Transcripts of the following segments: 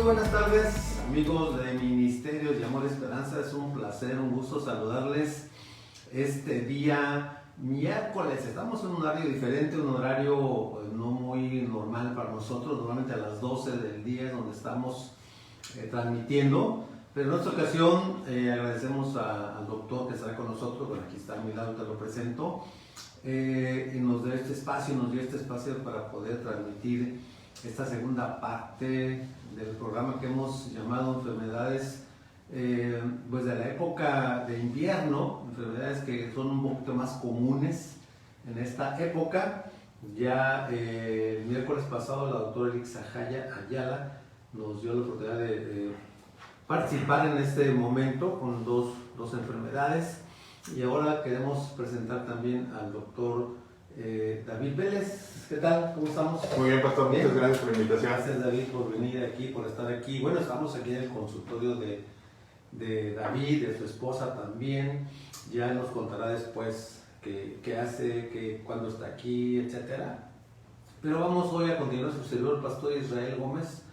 buenas tardes, amigos de Ministerios de Amor y Esperanza. Es un placer, un gusto saludarles este día miércoles. Estamos en un horario diferente, un horario no muy normal para nosotros. Normalmente a las 12 del día es donde estamos transmitiendo. Pero en esta ocasión agradecemos al doctor que estará con nosotros. Bueno, aquí está a mi lado, te lo presento. Y nos dio este espacio para poder transmitir esta segunda parte del programa que hemos llamado enfermedades pues de la época de invierno, enfermedades que son un poquito más comunes en esta época. Ya el miércoles pasado la doctora Elixia Ayala nos dio la oportunidad de participar en este momento con dos enfermedades, y ahora queremos presentar también al doctor David Vélez. ¿Qué tal? ¿Cómo estamos? Muy bien, pastor. ¿Bien? Muchas gracias por la invitación. Gracias, David, por venir aquí, por estar aquí. Bueno, estamos aquí en el consultorio de David, de su esposa también. Ya nos contará después qué hace, cuándo está aquí, etcétera. Pero vamos hoy a continuar. Su servidor, el pastor Israel Gómez,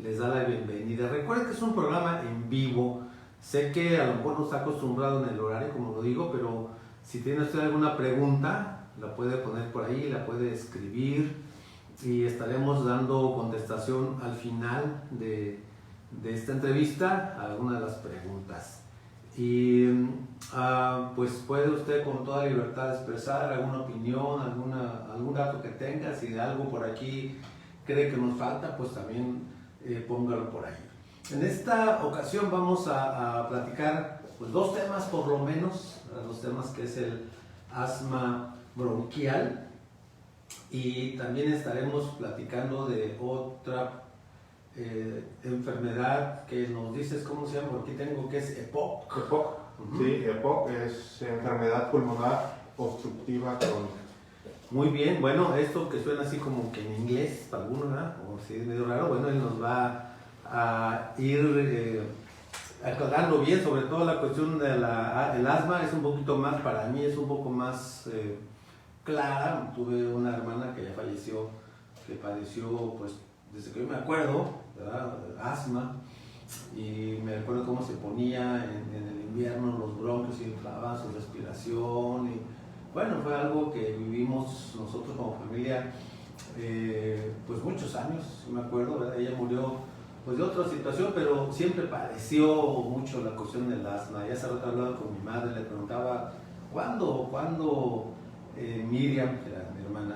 les da la bienvenida. Recuerden que es un programa en vivo. Sé que a lo mejor no está acostumbrado en el horario, como lo digo, pero si tiene usted alguna pregunta, la puede poner por ahí, la puede escribir y estaremos dando contestación al final de esta entrevista a alguna de las preguntas. Y pues puede usted con toda libertad expresar alguna opinión, algún dato que tenga. Si de algo por aquí cree que nos falta, pues también póngalo por ahí. En esta ocasión vamos a platicar pues, dos temas por lo menos, dos temas que es el asma bronquial, y también estaremos platicando de otra enfermedad que nos dices cómo se llama, porque aquí tengo que es EPOC. EPOC, sí, EPOC es enfermedad pulmonar obstructiva crónica. Muy bien, bueno, esto que suena así como que en inglés para algunos, ¿verdad? O si es medio raro, bueno, él nos va a ir aclarando bien, sobre todo la cuestión del asma. Es un poquito más, para mí es un poco más clara. Tuve una hermana que ya falleció, que padeció, pues, desde que yo me acuerdo, ¿verdad? Asma, y me acuerdo cómo se ponía en el invierno, los bronquios se inflamaban, su respiración, y bueno, fue algo que vivimos nosotros como familia, pues muchos años, me acuerdo, ¿verdad? Ella murió pues de otra situación, pero siempre padeció mucho la cuestión del asma. Ya hace rato hablaba con mi madre, le preguntaba ¿cuándo Miriam, que era mi hermana,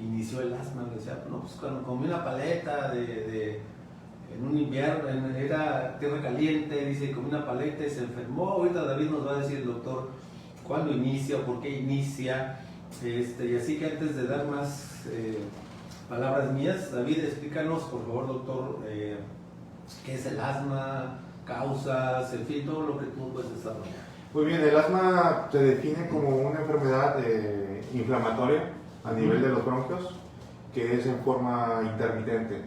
inició el asma? Le decía, no, pues cuando comí una paleta en un invierno, era tierra caliente, dice, comí una paleta y se enfermó. Ahorita David nos va a decir, el doctor, cuándo inicia o por qué inicia, y así que antes de dar más palabras mías, David, explícanos por favor, doctor, qué es el asma, causas, en fin, todo lo que tú puedes desarrollar. Muy bien, el asma se define como una enfermedad inflamatoria a nivel de los bronquios, que es en forma intermitente.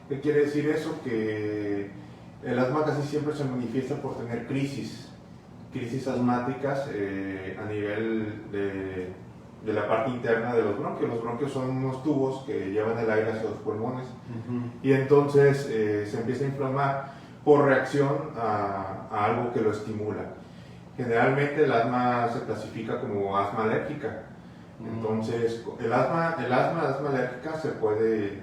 ¿Qué quiere decir eso? Que el asma casi siempre se manifiesta por tener crisis asmáticas a nivel de la parte interna de los bronquios. Los bronquios son unos tubos que llevan el aire hacia los pulmones, y entonces se empieza a inflamar por reacción a algo que lo estimula. Generalmente el asma se clasifica como asma alérgica. Entonces el asma alérgica se puede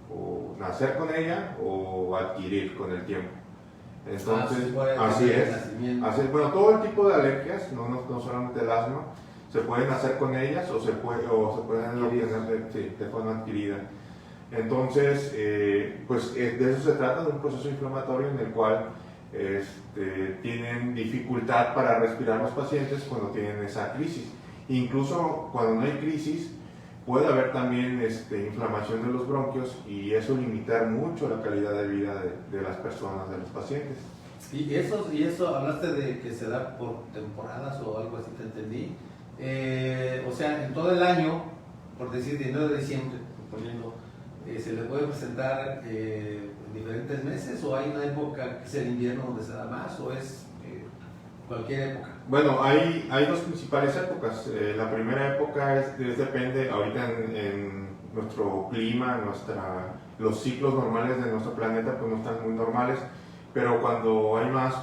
o nacer con ella o adquirir con el tiempo. Entonces, así es. Bueno, todo el tipo de alergias, no solamente el asma, se pueden hacer con ellas o se pueden obtener de forma adquirida. Entonces, pues de eso se trata, de un proceso inflamatorio en el cual tienen dificultad para respirar los pacientes cuando tienen esa crisis. Incluso cuando no hay crisis, puede haber también inflamación de los bronquios, y eso limitar mucho la calidad de vida de las personas, de los pacientes. Y eso hablaste de que se da por temporadas o algo así, te entendí. O sea, en todo el año, por decir, de enero a diciembre, poniendo, se le puede presentar en diferentes meses, o hay una época que es el invierno donde se da más, o es cualquier época. Bueno, hay dos principales épocas. La primera época depende, ahorita nuestro clima, los ciclos normales de nuestro planeta pues no están muy normales, pero cuando hay más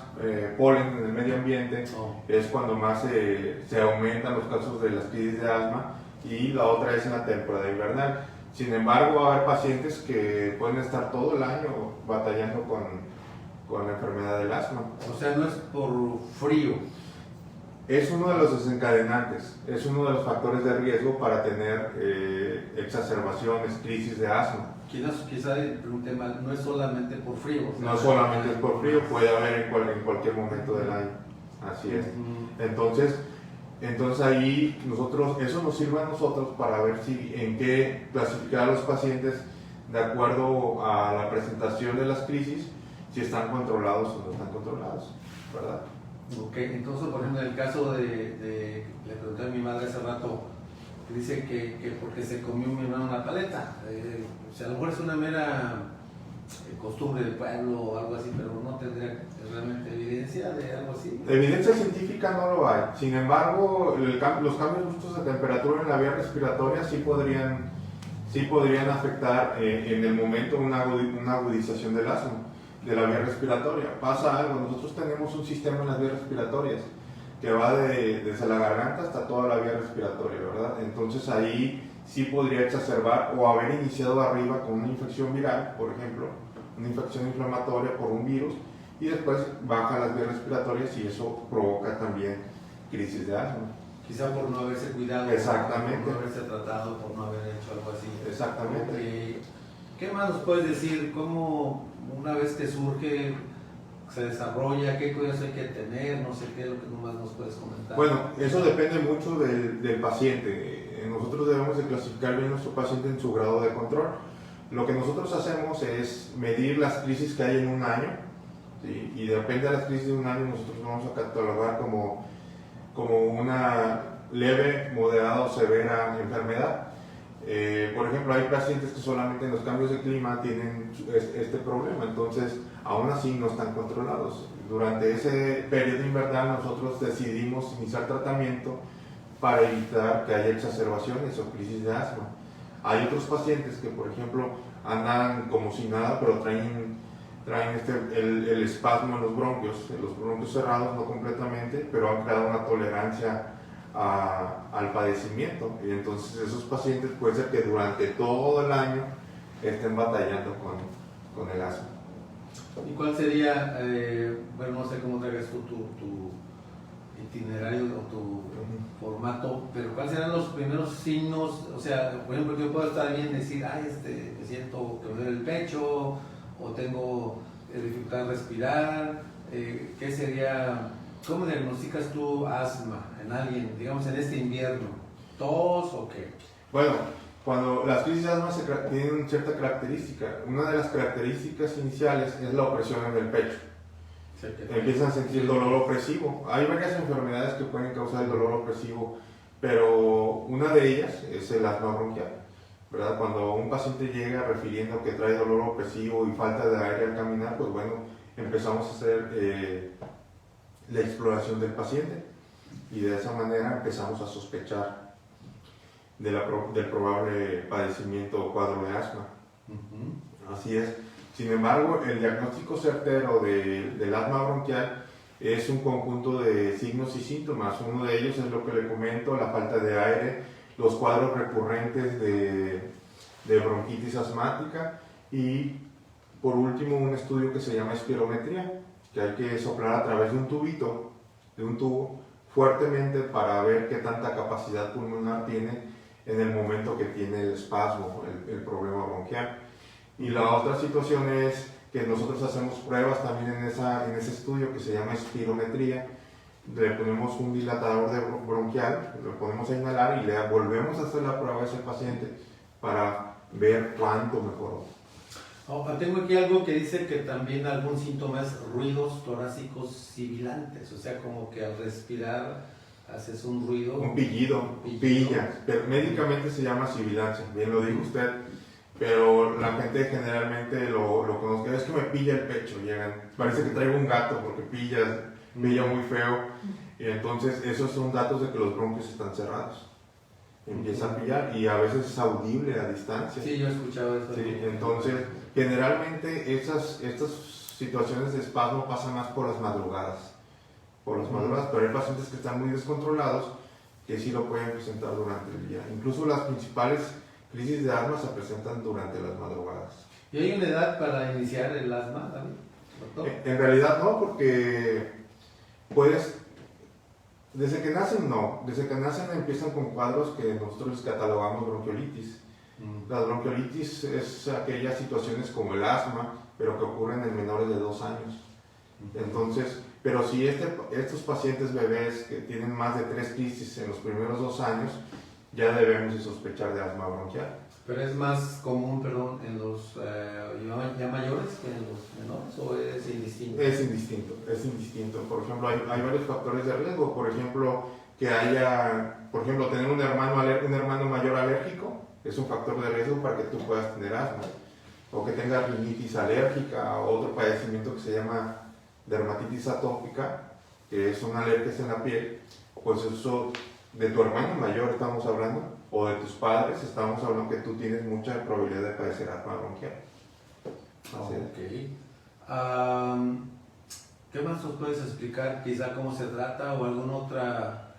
polen en el medio ambiente es cuando más se aumentan los casos de las crisis de asma, y la otra es en la temporada invernal. Sin embargo, va a haber pacientes que pueden estar todo el año batallando con la enfermedad del asma. O sea, no es por frío. Es uno de los desencadenantes, es uno de los factores de riesgo para tener exacerbaciones, crisis de asma. Quizá pregunté mal, no es solamente por frío. O sea, no solamente es por frío, puede haber en cualquier momento del año. Así es. Entonces ahí eso nos sirve a nosotros para ver en qué clasificar a los pacientes de acuerdo a la presentación de las crisis, si están controlados o no están controlados, ¿verdad? Ok, entonces por ejemplo en el caso le pregunté a mi madre hace rato, que dice que porque se comió mi hermano una paleta, o sea, a lo mejor es una mera costumbre del pueblo o algo así, pero no tendría realmente evidencia de algo así. Evidencia científica no lo hay, sin embargo los cambios bruscos de temperatura en la vía respiratoria sí podrían afectar en el momento una agudización del asma, de la vía respiratoria. Pasa algo, nosotros tenemos un sistema en las vías respiratorias que va desde la garganta hasta toda la vía respiratoria, ¿verdad? Entonces ahí sí podría exacerbar o haber iniciado arriba con una infección viral, por ejemplo, una infección inflamatoria por un virus, y después baja a las vías respiratorias y eso provoca también crisis de asma. Quizá por no haberse cuidado, exactamente, por no haberse tratado, por no haber hecho algo así. Exactamente. ¿Qué más nos puedes decir? ¿Cómo una vez que surge, se desarrolla? ¿Qué cuidados hay que tener? No sé qué es lo que más nos puedes comentar. Bueno, eso depende mucho del paciente. Nosotros debemos de clasificar bien a nuestro paciente en su grado de control. Lo que nosotros hacemos es medir las crisis que hay en un año, ¿sí? Y depende de las crisis de un año nosotros vamos a catalogar como una leve, moderada o severa enfermedad. Por ejemplo, hay pacientes que solamente en los cambios de clima tienen este problema, entonces aún así no están controlados. Durante ese periodo invernal nosotros decidimos iniciar tratamiento para evitar que haya exacerbaciones o crisis de asma. Hay otros pacientes que, por ejemplo, andan como si nada, pero traen el espasmo en los bronquios cerrados, no completamente, pero han creado una tolerancia al padecimiento, y entonces esos pacientes puede ser que durante todo el año estén batallando con el asma. ¿Y cuál sería, bueno, no sé cómo traigas tú tu itinerario o tu formato, pero cuáles serán los primeros signos? O sea, por ejemplo, yo puedo estar bien y decir, me siento que me duele el pecho, o tengo dificultad en respirar. ¿Qué sería? ¿Cómo diagnosticas tú asma en alguien, digamos, en este invierno? ¿Tos o qué? Bueno, cuando las crisis de asma tienen cierta característica, una de las características iniciales es la opresión en el pecho. Empiezan a sentir dolor opresivo. Hay varias enfermedades que pueden causar el dolor opresivo, pero una de ellas es el asma bronquial, ¿verdad? Cuando un paciente llega refiriendo que trae dolor opresivo y falta de aire al caminar, pues bueno, empezamos a hacer la exploración del paciente, y de esa manera empezamos a sospechar del probable padecimiento o cuadro de asma. Así es. Sin embargo, el diagnóstico certero del asma bronquial es un conjunto de signos y síntomas. Uno de ellos es lo que le comento, la falta de aire, los cuadros recurrentes de bronquitis asmática, y por último un estudio que se llama espirometría, que hay que soplar a través de un tubo fuertemente para ver qué tanta capacidad pulmonar tiene en el momento que tiene el espasmo, el problema bronquial. Y la otra situación es que nosotros hacemos pruebas también en ese estudio que se llama espirometría. Le ponemos un dilatador bronquial, lo ponemos a inhalar y le volvemos a hacer la prueba a ese paciente para ver cuánto mejoró. Tengo aquí algo que dice que también algún síntoma es ruidos torácicos sibilantes, o sea, como que al respirar haces un ruido. Un pillido. Pillas. Pero médicamente se llama sibilancia, bien lo dijo usted, pero la gente generalmente lo conoce. Es que me pilla el pecho, llegan. Parece que traigo un gato porque pilla muy feo, y entonces esos son datos de que los bronquios están cerrados. empieza a pillar y a veces es audible a distancia. Sí, yo he escuchado eso. Sí, entonces, generalmente estas situaciones de espasmo pasan más por las madrugadas. Pero hay pacientes que están muy descontrolados que sí lo pueden presentar durante el día. Incluso las principales crisis de asma se presentan durante las madrugadas. ¿Y hay una edad para iniciar el asma, David? ¿Doctor? En realidad no, porque desde que nacen no, desde que nacen empiezan con cuadros que nosotros les catalogamos bronquiolitis. La bronquiolitis es aquellas situaciones como el asma, pero que ocurren en menores de 2 años. Entonces, pero si estos pacientes bebés que tienen más de 3 crisis en los primeros 2 años, ya debemos de sospechar de asma bronquial. ¿Pero es más común, perdón, en los ya mayores que en los menores o es indistinto? Es indistinto. Por ejemplo, hay varios factores de riesgo. Por ejemplo, tener un hermano mayor alérgico es un factor de riesgo para que tú puedas tener asma. O que tengas rinitis alérgica o otro padecimiento que se llama dermatitis atópica, que son alergias en la piel. Pues eso, de tu hermano mayor estamos hablando, o de tus padres, estamos hablando que tú tienes mucha probabilidad de padecer asma bronquial. ¿Qué más nos puedes explicar? Quizá cómo se trata o alguna otra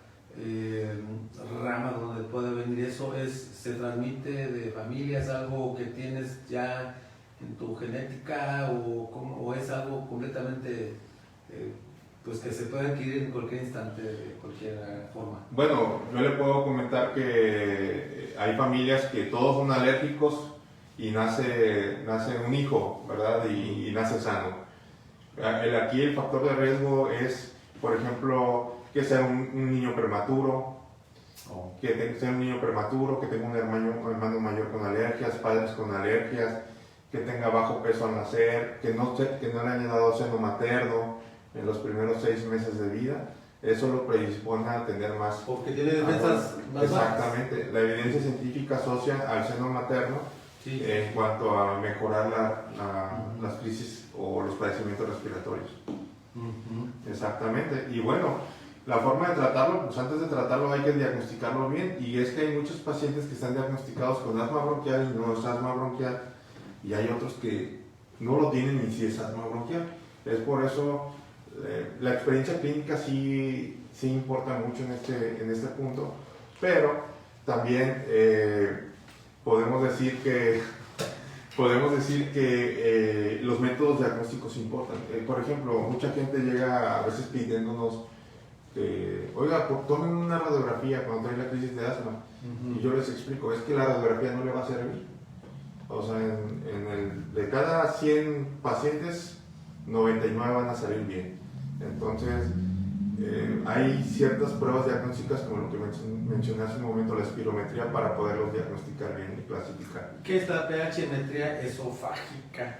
rama donde puede venir eso. ¿Se transmite de familia? ¿Es algo que tienes ya en tu genética o es algo completamente pues que se puede adquirir en cualquier instante, de cualquier forma? Bueno, yo le puedo comentar que hay familias que todos son alérgicos y nace un hijo, ¿verdad? Y nace sano. Aquí el factor de riesgo es, por ejemplo, que sea un niño prematuro, que tenga un hermano mayor con alergias, padres con alergias, que tenga bajo peso al nacer, que no le hayan dado seno materno en los primeros 6 meses de vida. Eso lo predispone a tener más. Porque tiene defensas más exactamente. bajas. La evidencia científica asocia al seno materno en cuanto a mejorar las crisis o los padecimientos respiratorios. Exactamente. Y bueno, la forma de tratarlo, pues antes de tratarlo hay que diagnosticarlo bien. Y es que hay muchos pacientes que están diagnosticados con asma bronquial y no es asma bronquial. Y hay otros que no lo tienen ni si es asma bronquial. Es por eso la experiencia clínica sí importa mucho en este punto, pero también podemos decir que los métodos diagnósticos importan. Por ejemplo, mucha gente llega a veces pidiéndonos oiga, tomen una radiografía cuando trae la crisis de asma. Y yo les explico, es que la radiografía no le va a servir. O sea, de cada 100 pacientes, 99 van a salir bien. Entonces, hay ciertas pruebas diagnósticas, como lo que mencioné hace un momento, la espirometría, para poderlos diagnosticar bien y clasificar. ¿Qué es la pH-metría esofágica?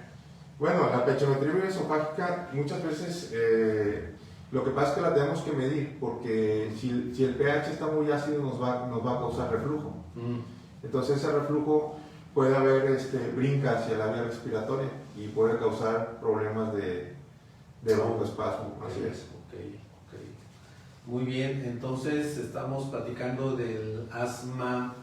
Bueno, la pH-metría esofágica muchas veces lo que pasa es que la tenemos que medir, porque si el pH está muy ácido nos va a causar reflujo. Entonces ese reflujo puede haber brinca hacia la vía respiratoria y puede causar problemas de broncoespasmo. Así es. Okay. Muy bien, entonces estamos platicando del asma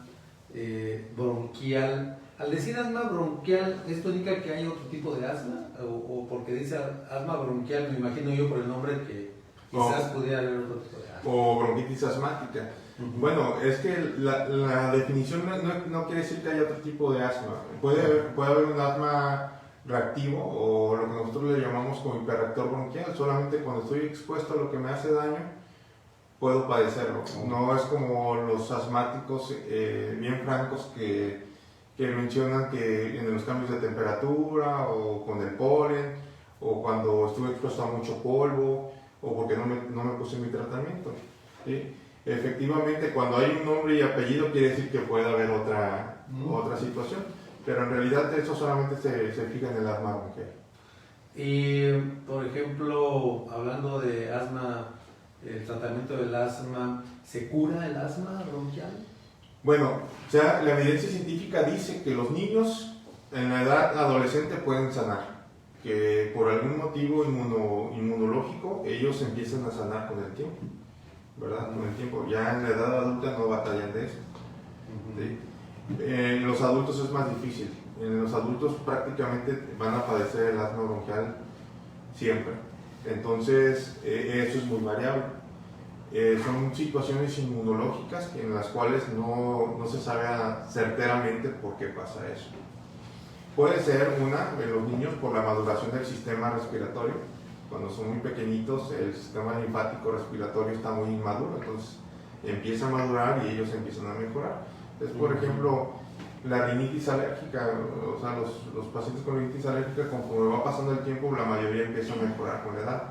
bronquial. Al decir asma bronquial, ¿esto indica que hay otro tipo de asma? ¿O porque dice asma bronquial, me imagino yo por el nombre que quizás pudiera haber otro tipo de asma? O bronquitis asmática. Bueno, es que la definición no quiere decir que haya otro tipo de asma. Puede haber un asma reactivo o lo que nosotros le llamamos como hiperreactor bronquial. Solamente cuando estoy expuesto a lo que me hace daño, puedo padecerlo. No es como los asmáticos bien francos que mencionan que en los cambios de temperatura o con el polen o cuando estuve expuesto a mucho polvo o porque no me puse mi tratamiento. ¿Sí? Efectivamente, cuando hay un nombre y apellido quiere decir que puede haber otra situación, pero en realidad eso solamente se fija en el asma bronquial. Y, por ejemplo, hablando de asma, el tratamiento del asma, ¿se cura el asma bronquial? Bueno, o sea, la evidencia científica dice que los niños en la edad adolescente pueden sanar, que por algún motivo inmunológico ellos empiezan a sanar con el tiempo, ¿verdad? Con el tiempo, ya en la edad adulta no batallan de eso. ¿sí? En los adultos es más difícil. En los adultos prácticamente van a padecer el asma bronquial siempre. Entonces, eso es muy variable. Son situaciones inmunológicas en las cuales no se sabe certeramente por qué pasa eso. Puede ser en los niños por la maduración del sistema respiratorio. Cuando son muy pequeñitos, el sistema linfático respiratorio está muy inmaduro, entonces empieza a madurar y ellos empiezan a mejorar. Entonces, por ejemplo, la rinitis alérgica, o sea, los pacientes con rinitis alérgica, conforme va pasando el tiempo, la mayoría empieza a mejorar con la edad.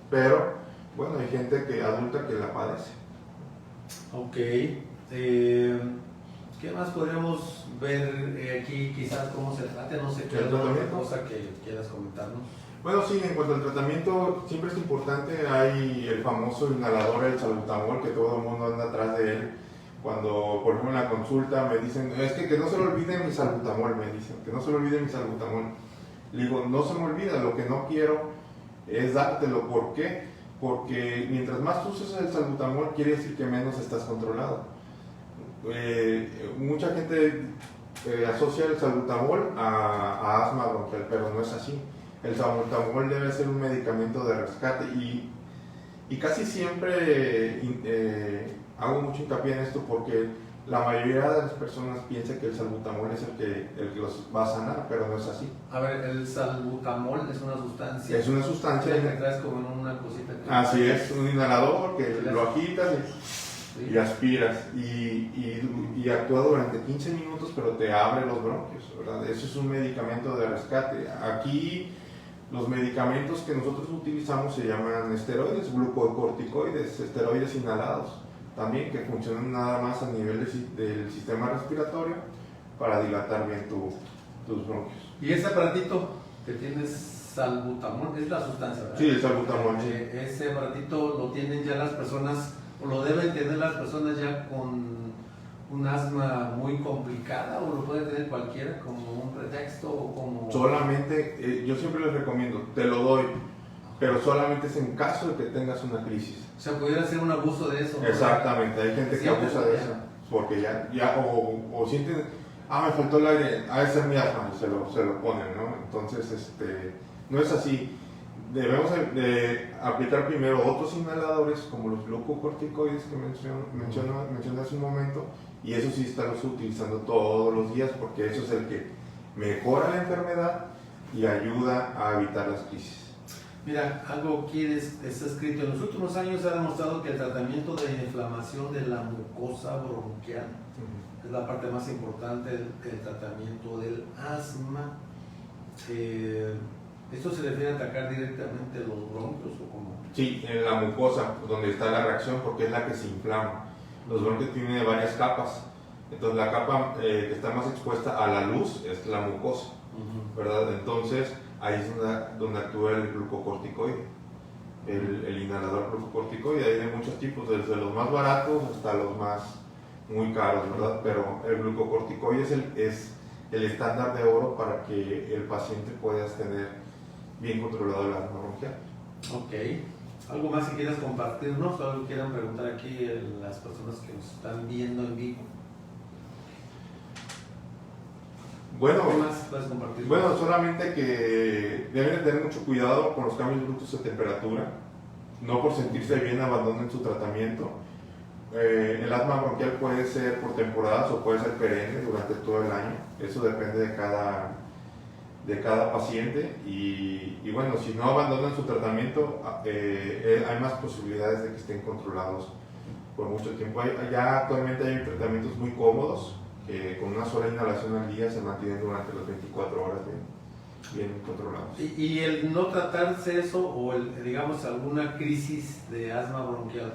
Pero, bueno, hay gente adulta que la padece. Ok. ¿Qué más podríamos ver aquí? Quizás cómo se trata, no sé qué otra cosa que quieras comentarnos. Bueno, sí, en cuanto al tratamiento, siempre es importante, hay el famoso inhalador, el salbutamol, que todo el mundo anda atrás de él. Cuando, por ejemplo, en la consulta me dicen, es que no se le olvide mi salbutamol, me dicen, que no se le olvide mi salbutamol. Le digo, no se me olvida, lo que no quiero es dártelo. ¿Por qué? Porque mientras más tú uses el salbutamol, quiere decir que menos estás controlado. Mucha gente asocia el salbutamol a asma bronquial, pero no es así. El salbutamol debe ser un medicamento de rescate y casi siempre hago mucho hincapié en esto porque la mayoría de las personas piensa que el salbutamol es el que los va a sanar, pero no es así. A ver, el salbutamol es una sustancia. Es una sustancia. Que traes como en una cosita. Así es, un inhalador que lo agitas y aspiras y actúa durante 15 minutos, pero te abre los bronquios, ¿verdad? Eso es un medicamento de rescate. Aquí los medicamentos que nosotros utilizamos se llaman esteroides, glucocorticoides, esteroides inhalados, también que funcionan nada más a nivel del sistema respiratorio para dilatar bien tus bronquios. ¿Y ese aparatito que tienes, salbutamol, es la sustancia, verdad? Sí, el salbutamol, sí. Ese aparatito lo tienen ya las personas, o lo deben tener las personas ya con un asma muy complicada, o lo puede tener cualquiera como un pretexto o como... Solamente, yo siempre les recomiendo, te lo doy, pero solamente es en caso de que tengas una crisis. O sea, pudiera ser un abuso de eso, ¿no? Exactamente, hay gente que abusa de eso, porque o sienten, me faltó el aire, debe ser mi asma, y se lo ponen, ¿no? Entonces, no es así. Debemos de aplicar primero otros inhaladores como los glucocorticoides que mencioné hace un momento, y eso sí estarlos utilizando todos los días porque eso es el que mejora la enfermedad y ayuda a evitar las crisis. Mira, algo aquí está escrito: en los últimos años se ha demostrado que el tratamiento de inflamación de la mucosa bronquial es la parte más importante del tratamiento del asma. ¿Esto se refiere a atacar directamente los bronquios o cómo? Sí, en la mucosa, donde está la reacción, porque es la que se inflama. Los bronquios tienen varias capas, entonces la capa que está más expuesta a la luz es la mucosa, ¿verdad? Entonces ahí es donde actúa el glucocorticoide, el inhalador glucocorticoide. Hay de muchos tipos, desde los más baratos hasta los más muy caros, ¿verdad? Pero el glucocorticoide es el estándar de oro para que el paciente pueda tener bien controlado el asma bronquial. Ok. ¿Algo más que quieras compartirnos? ¿Algo que quieran preguntar aquí las personas que nos están viendo en vivo? Bueno, ¿Qué más puedes compartir? Bueno, solamente que deben tener mucho cuidado con los cambios bruscos de temperatura. No por sentirse bien abandonen su tratamiento. El asma bronquial puede ser por temporadas o puede ser perenne durante todo el año. Eso depende de cada paciente y bueno, si no abandonan su tratamiento, hay más posibilidades de que estén controlados por mucho tiempo. Ya actualmente hay tratamientos muy cómodos que con una sola inhalación al día se mantienen durante las 24 horas bien controlados. ¿Y el no tratarse eso o digamos alguna crisis de asma bronquial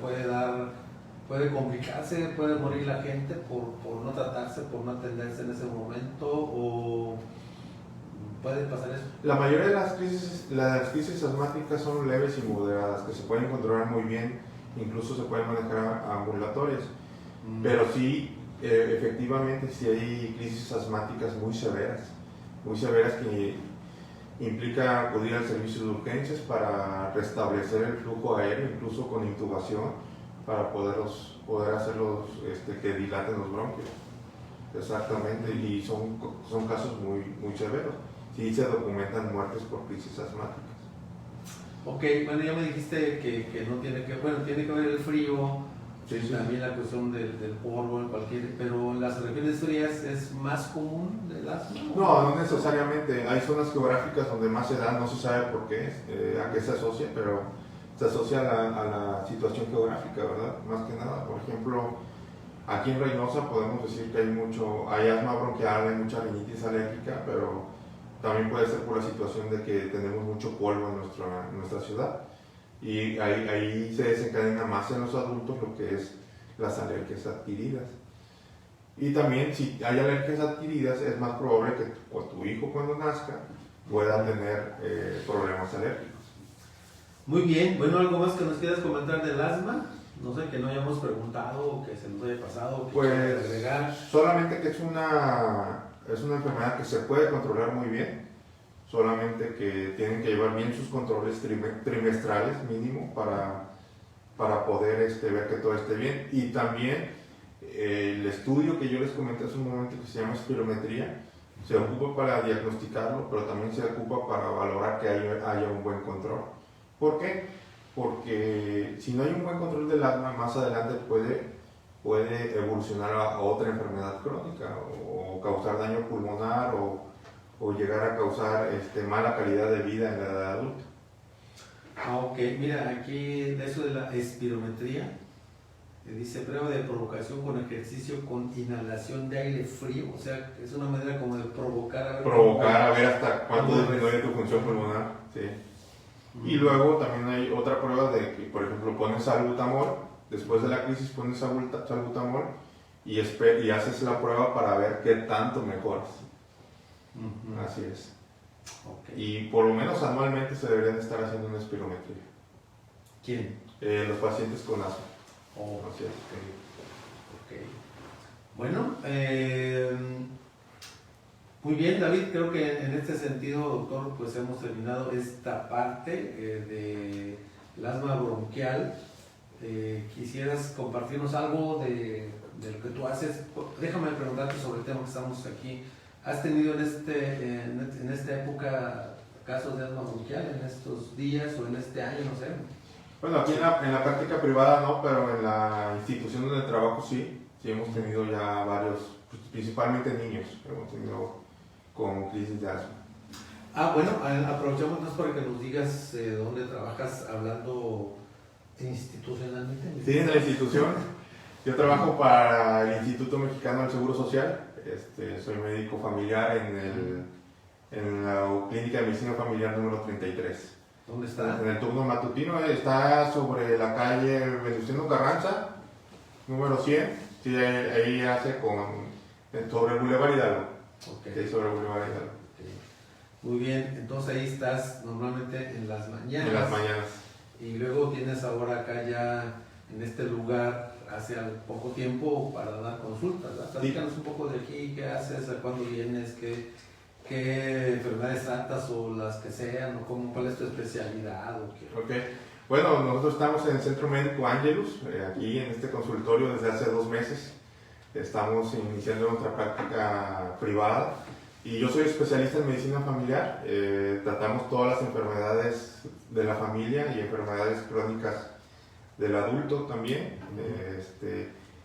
puede complicarse, puede morir la gente por no tratarse, por no atenderse en ese momento, o puede pasar eso? La mayoría de las crisis asmáticas son leves y moderadas, que se pueden controlar muy bien, incluso se pueden manejar ambulatorias, pero sí, efectivamente, sí hay crisis asmáticas muy severas que implica acudir al servicio de urgencias para restablecer el flujo aéreo, incluso con intubación, para poder hacerlos que dilaten los bronquios. Exactamente, y son casos muy severos. Sí se documentan muertes por crisis asmáticas. Ok, bueno, ya me dijiste que no tiene que, bueno, tiene que ver el frío, Sí, sí. también la cuestión del polvo, pero en las regiones frías es más común el asma. No necesariamente. Hay zonas geográficas donde más se da, no se sabe por qué, a qué se asocia, pero se asocia a la situación geográfica, ¿verdad? Más que nada. Por ejemplo, aquí en Reynosa podemos decir que hay asma bronquial, hay mucha rinitis alérgica, pero también puede ser por la situación de que tenemos mucho polvo en nuestra ciudad. Y ahí se desencadena más en los adultos lo que es las alergias adquiridas. Y también si hay alergias adquiridas es más probable que tu hijo cuando nazca pueda tener problemas alérgicos. Muy bien, bueno, ¿algo más que nos quieras comentar del asma? No sé, que no hayamos preguntado o que se nos haya pasado, que quieras agregar. Solamente que es una enfermedad que se puede controlar muy bien, solamente que tienen que llevar bien sus controles trimestrales mínimo para poder ver que todo esté bien. Y también el estudio que yo les comenté hace un momento, que se llama espirometría, se ocupa para diagnosticarlo, pero también se ocupa para valorar que haya un buen control. ¿Por qué? Porque si no hay un buen control del asma, más adelante puede evolucionar a otra enfermedad crónica o causar daño pulmonar o llegar a causar mala calidad de vida en la edad adulta. Ok, mira, aquí de eso de la espirometría, dice prueba de provocación con ejercicio con inhalación de aire frío, o sea, es una manera como de provocar a ver hasta cuánto disminuye tu función pulmonar. Sí. Y luego también hay otra prueba de que, por ejemplo, pones salbutamol, después de la crisis pones salbutamol y haces la prueba para ver qué tanto mejoras. Así es. Okay. Y por lo menos anualmente se deberían estar haciendo una espirometría. ¿Quién? Los pacientes con asma. Así es. Okay. Bueno, muy bien, David, creo que en este sentido, doctor, pues hemos terminado esta parte del asma bronquial. ¿Quisieras compartirnos algo de lo que tú haces? Déjame preguntarte sobre el tema que estamos aquí. ¿Has tenido en esta época casos de asma bronquial, en estos días o en este año, no sé? Bueno, aquí en la práctica privada no, pero en la institución donde trabajo sí hemos tenido ya varios, principalmente niños, hemos tenido con crisis de asma. Bueno, aprovechamos para que nos digas dónde trabajas, hablando institucionalmente. Sí, en la institución. Yo trabajo para el Instituto Mexicano del Seguro Social. Soy médico familiar en la Clínica de Medicina Familiar número 33. ¿Dónde está? En el turno matutino, está sobre la calle Venustiano Carranza, número 100. Sí, ahí hace sobre el Boulevard Hidalgo. Okay. Sí, sobre el Boulevard Hidalgo. Okay. Muy bien, entonces ahí estás normalmente en las mañanas. En las mañanas. Y luego tienes ahora acá ya en este lugar hace poco tiempo para dar consultas, ¿verdad? Platícanos un poco de aquí, qué haces, a cuándo vienes, qué enfermedades tratas o las que sean, o cuál es tu especialidad. Okay. Bueno, nosotros estamos en el Centro Médico Ángelus, aquí en este consultorio desde hace 2 meses. Estamos iniciando nuestra práctica privada y yo soy especialista en medicina familiar. Tratamos todas las enfermedades de la familia y enfermedades crónicas del adulto también.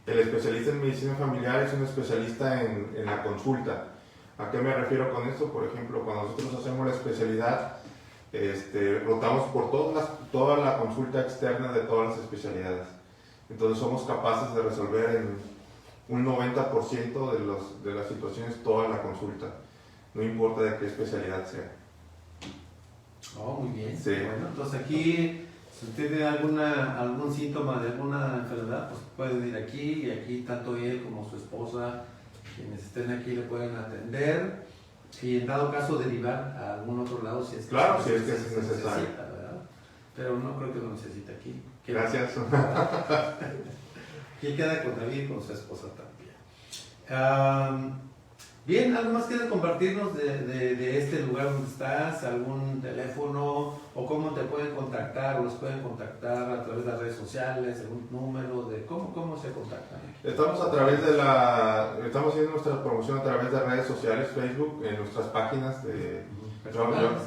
El especialista en medicina familiar es un especialista en la consulta. ¿A qué me refiero con esto? Por ejemplo, cuando nosotros hacemos la especialidad, rotamos por toda la consulta externa de todas las especialidades. Entonces somos capaces de resolver en un 90% de las situaciones toda la consulta, no importa de qué especialidad sea. Muy bien. Sí. Bueno, entonces aquí, si usted tiene algún síntoma de alguna enfermedad, pues puede venir aquí, y aquí tanto él como su esposa, quienes estén aquí, le pueden atender y en dado caso derivar a algún otro lado si es que, claro, si es que es necesario. ¿Verdad? Pero no creo que lo necesite aquí. Gracias. Aquí queda con David y con su esposa también. Bien, ¿algo más quieres compartirnos de este lugar donde estás? ¿Algún teléfono? ¿O cómo te pueden contactar? ¿O los pueden contactar a través de las redes sociales? ¿Algún número? De ¿Cómo se contactan? Estamos haciendo nuestra promoción a través de redes sociales, Facebook, en nuestras páginas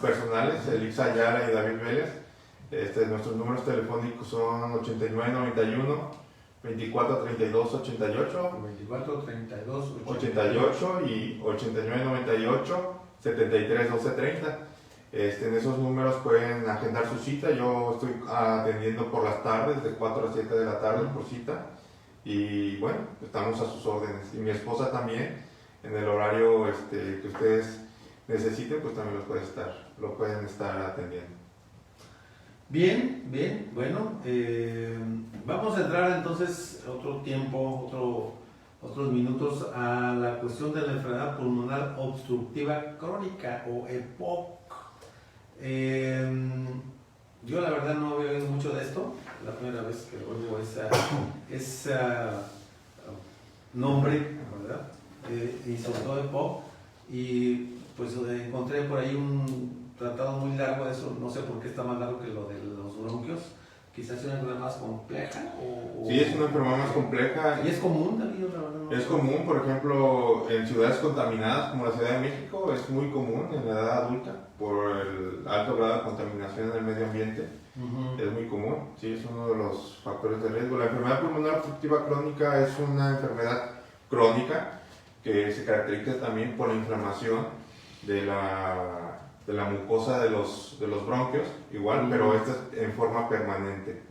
personales, Elix Ayala y David Vélez. Nuestros números telefónicos son 8991 2432 88 2432 88 y 8998 73 12 30. En esos números pueden agendar su cita. Yo estoy atendiendo por las tardes, de 4 a 7 de la tarde por cita. Y bueno, estamos a sus órdenes. Y mi esposa también, en el horario que ustedes necesiten, pues también lo pueden estar atendiendo. Bien, bueno, vamos a entrar entonces otros minutos a la cuestión de la enfermedad pulmonar obstructiva crónica o EPOC. Yo la verdad no había oído mucho de esto, la primera vez que oigo ese nombre, ¿verdad? Y sobre todo EPOC, y pues encontré por ahí un tratado muy largo de eso, no sé por qué está más largo que lo de los bronquios, quizás es una enfermedad más compleja. Sí, es una enfermedad más compleja. ¿Y es común también? Es común, por ejemplo, en ciudades contaminadas como la Ciudad de México, es muy común en la edad adulta, por el alto grado de contaminación en el medio ambiente. Es muy común, sí, es uno de los factores de riesgo. La enfermedad pulmonar obstructiva crónica es una enfermedad crónica que se caracteriza también por la inflamación de la mucosa de los bronquios, igual, pero esta es en forma permanente.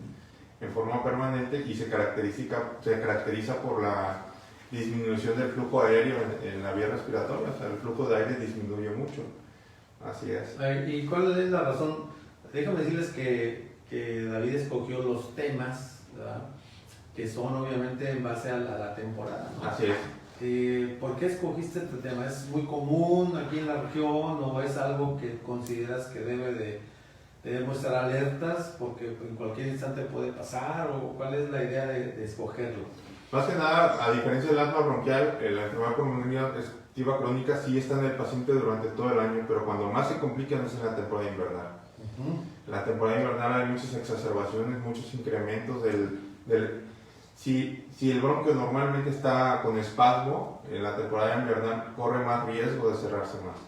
Y se caracteriza por la disminución del flujo aéreo en la vía respiratoria, o sea, el flujo de aire disminuye mucho. Así es. ¿Y cuál es la razón? Déjame decirles que David escogió los temas, ¿verdad?, que son obviamente en base a la temporada, ¿no? Así es. ¿Por qué escogiste este tema? ¿Es muy común aquí en la región o es algo que consideras que debemos estar alertas porque en cualquier instante puede pasar? ¿O cuál es la idea de escogerlo? Más que nada, a diferencia del asma bronquial, la enfermedad pulmonar obstructiva crónica sí está en el paciente durante todo el año, pero cuando más se complican es en la temporada invernal. En la temporada invernal hay muchas exacerbaciones, muchos incrementos Si el bronquio normalmente está con espasmo, en la temporada invernal corre más riesgo de cerrarse más.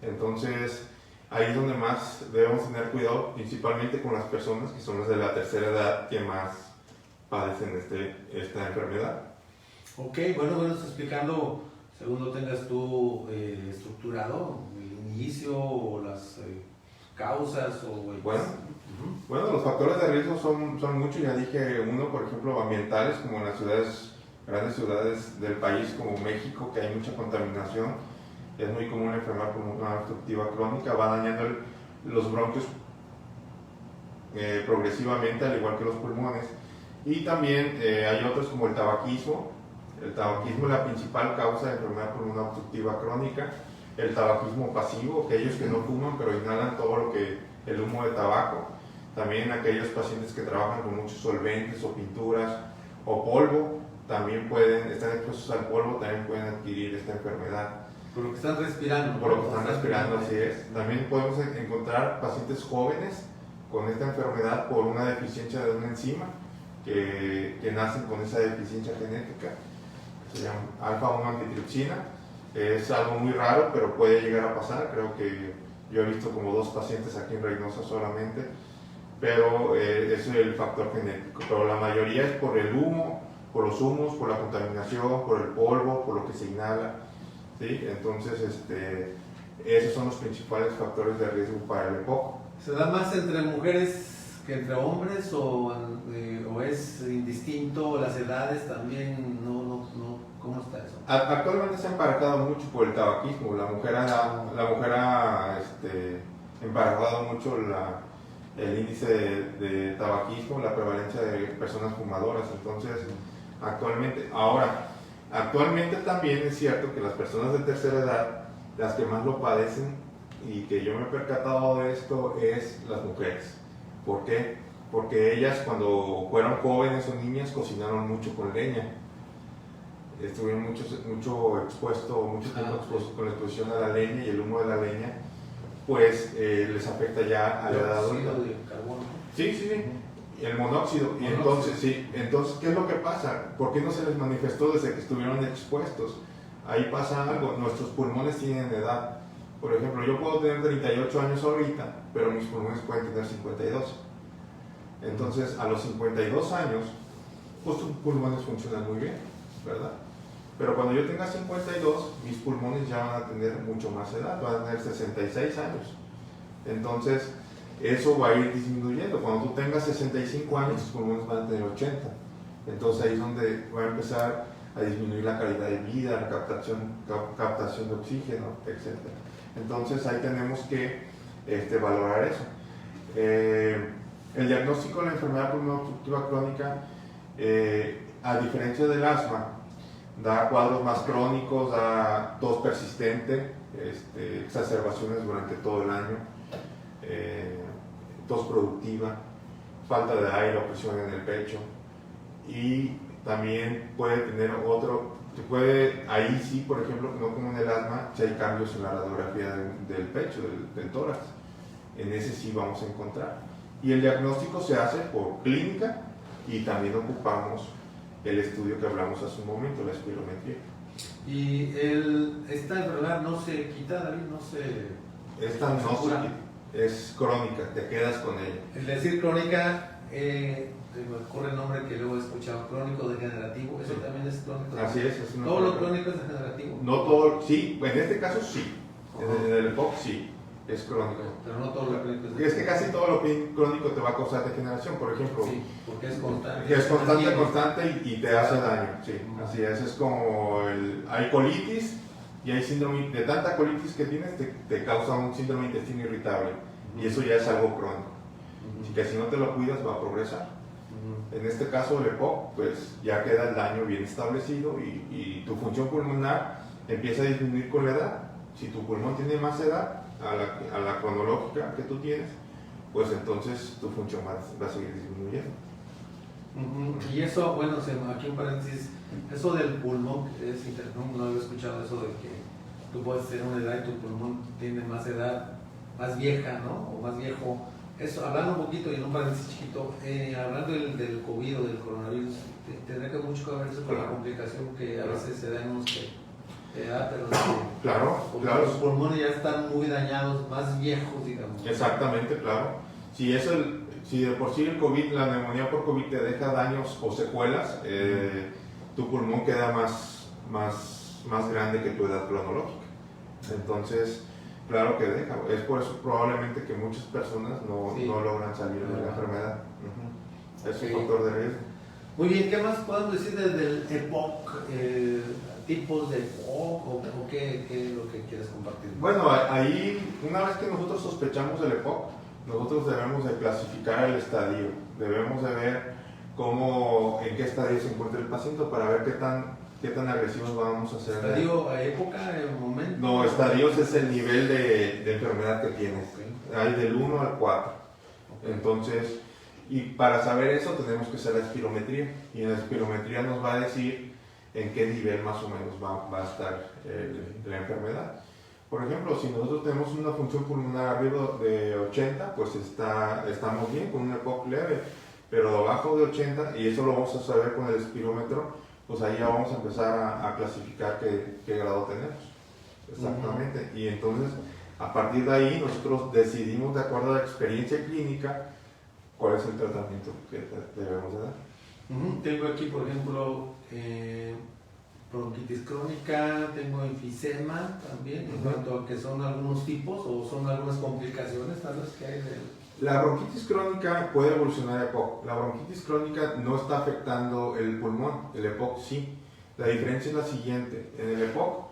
Entonces, ahí es donde más debemos tener cuidado, principalmente con las personas que son las de la tercera edad que más padecen esta enfermedad. Ok, bueno, estás explicando, según lo tengas tú estructurado, el inicio o las causas o el... Bueno, los factores de riesgo son muchos, ya dije uno, por ejemplo, ambientales, como en las grandes ciudades del país como México, que hay mucha contaminación, es muy común la enfermedad pulmonar obstructiva crónica, va dañando los bronquios progresivamente, al igual que los pulmones. Y también hay otros como el tabaquismo. El tabaquismo es la principal causa de enfermedad pulmonar obstructiva crónica. El tabaquismo pasivo, aquellos que no fuman pero inhalan todo el humo de tabaco. También aquellos pacientes que trabajan con muchos solventes o pinturas o polvo, también están expuestos al polvo, también pueden adquirir esta enfermedad. Por lo que están respirando. Por lo que están respirando, así es. También podemos encontrar pacientes jóvenes con esta enfermedad por una deficiencia de una enzima que nacen con esa deficiencia genética. Se llama alfa-1 antitripsina. Es algo muy raro, pero puede llegar a pasar. Creo que yo he visto como 2 pacientes aquí en Reynosa solamente, pero es el factor genético. Pero la mayoría es por el humo, por los humos, por la contaminación, por el polvo, por lo que se inhala, ¿sí? Entonces, esos son los principales factores de riesgo para el EPOC. ¿Se da más entre mujeres que entre hombres o es indistinto? ¿Las edades también? No, ¿cómo está eso? Actualmente se ha emparejado mucho por el tabaquismo. La mujer ha emparejado mucho el índice de tabaquismo, la prevalencia de personas fumadoras. Entonces, actualmente también es cierto que las personas de tercera edad, las que más lo padecen, y que yo me he percatado de esto, es las mujeres. ¿Por qué? Porque ellas cuando fueron jóvenes o niñas cocinaron mucho con leña. estuvieron mucho tiempo expuestos con la exposición a la leña y el humo de la leña, pues les afecta ya a la edad adulta. De carbono. Sí, el monóxido. Y entonces, ¿qué es lo que pasa? ¿Por qué no se les manifestó desde que estuvieron expuestos? Ahí pasa algo, nuestros pulmones tienen edad. Por ejemplo, yo puedo tener 38 años ahorita, pero mis pulmones pueden tener 52. Entonces, a los 52 años, pues tus pulmones funcionan muy bien, ¿verdad? Pero cuando yo tenga 52, mis pulmones ya van a tener mucho más edad, van a tener 66 años. Entonces, eso va a ir disminuyendo. Cuando tú tengas 65 años, tus pulmones van a tener 80. Entonces, ahí es donde va a empezar a disminuir la calidad de vida, la captación de oxígeno, etc. Entonces, ahí tenemos que valorar eso. El diagnóstico de la enfermedad pulmonar obstructiva crónica, a diferencia del asma, da cuadros más crónicos, da tos persistente, exacerbaciones durante todo el año, tos productiva, falta de aire o presión en el pecho, y también puede tener ahí sí, por ejemplo, no como en el asma, si hay cambios en la radiografía del pecho, del tórax, en ese sí vamos a encontrar. Y el diagnóstico se hace por clínica y también ocupamos el estudio que hablamos hace un momento, la espirometría. Y esta enfermedad no se quita, David, no se... Esta no se quita, es crónica, te quedas con ella. Es decir, crónica, me ocurre el nombre que luego he escuchado, crónico degenerativo, eso también es crónico. Así es todo lo crónico es degenerativo. No todo, sí, en este caso sí, en el EPOC sí. Es crónico. Pero no todo lo crónico es degenerativo. Es que casi todo lo crónico te va a causar degeneración, por ejemplo. Sí, porque es constante. Es constante y te hace daño, sí. Así es como hay colitis y hay síndrome, de tanta colitis que tienes te causa un síndrome de intestino irritable y eso ya es algo crónico. Así que si no te lo cuidas va a progresar. En este caso el EPOC, pues ya queda el daño bien establecido y tu función pulmonar empieza a disminuir con la edad. Si tu pulmón tiene más edad, a la cronológica que tú tienes, pues entonces tu función va a seguir disminuyendo. Y eso, bueno, aquí un paréntesis, eso del pulmón, es interesante, no había escuchado eso de que tú puedes tener una edad y tu pulmón tiene más edad, más vieja, ¿no? O más viejo. Eso, hablando un poquito y en un paréntesis chiquito, hablando del COVID o del coronavirus, tendrá que mucho que ver eso con la complicación que a veces se da en unos claro. Los pulmones ya están muy dañados, más viejos, digamos. Exactamente, claro. Si de por sí el COVID, la neumonía por COVID te deja daños o secuelas, tu pulmón queda más grande que tu edad cronológica. Entonces, claro que deja. Es por eso probablemente que muchas personas no logran salir de la enfermedad. Es un factor de riesgo. Muy bien, ¿qué más podemos decir del EPOC? ¿Tipos de EPOC o qué es lo que quieres compartir? Bueno, ahí una vez que nosotros sospechamos del EPOC, nosotros debemos de clasificar el estadio, debemos de ver en qué estadio se encuentra el paciente para ver qué tan agresivos vamos a hacer. ¿Estadio a época, momento? No, estadios es el nivel de enfermedad que tienes. Okay. Hay del 1 al 4. Okay. Entonces, y para saber eso tenemos que hacer la espirometría. Y en la espirometría nos va a decir en qué nivel más o menos va a estar la enfermedad. Por ejemplo, si nosotros tenemos una función pulmonar arriba de 80, pues estamos bien con un EPOC leve, pero abajo de 80, y eso lo vamos a saber con el espirómetro, pues ahí ya vamos a empezar a clasificar qué grado tenemos. Exactamente. Y entonces, a partir de ahí, nosotros decidimos, de acuerdo a la experiencia clínica, cuál es el tratamiento que debemos de dar. Tengo aquí, por ejemplo, bronquitis crónica, tengo enfisema también, en cuanto a que son algunos tipos o son algunas complicaciones tal vez que hay La bronquitis crónica puede evolucionar a EPOC. La bronquitis crónica no está afectando el pulmón, el EPOC sí. La diferencia es la siguiente, en el EPOC